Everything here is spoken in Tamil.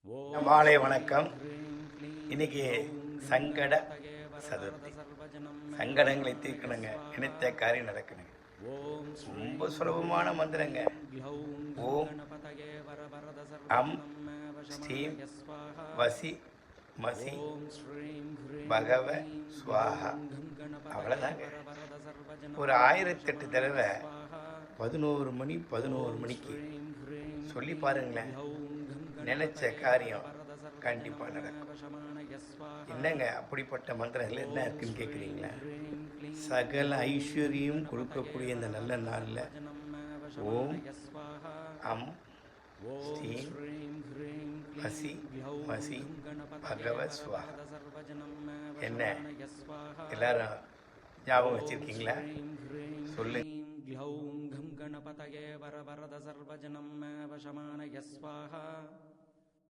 மாலை வணக்கம். இன்னைக்கு சங்கட சதுர்த்தி. சங்கடங்களை தீர்க்கணுங்க, நினைத்த காரியம் நடக்கணுங்க. ரொம்ப சுலபமான மந்திரங்க. ஓம் அம் ஸ்ரீம் வசி மசி பகவ ஸ்வாஹா. அவ்வளோதாங்க. ஒரு 1008 தடவை 11 மணிக்கு சொல்லி பாருங்களேன். நினைச்ச காரியம் கண்டிப்பாக நடக்கும். என்னங்க அப்படிப்பட்ட மந்திரங்கள் என்ன இருக்குன்னு கேட்குறீங்களா? சகல ஐஸ்வர்யம் கொடுக்கக்கூடிய இந்த நல்ல நாளில் ஓம் அம் ஸ்ரீம் வசி மசி பகவ ஸ்வாஹா. என்ன எல்லாரும் ஞாபகம் வச்சிருக்கீங்களா? சொல்லு. गणपतये वरवरद सर्वजनं वशमानय स्वाहा।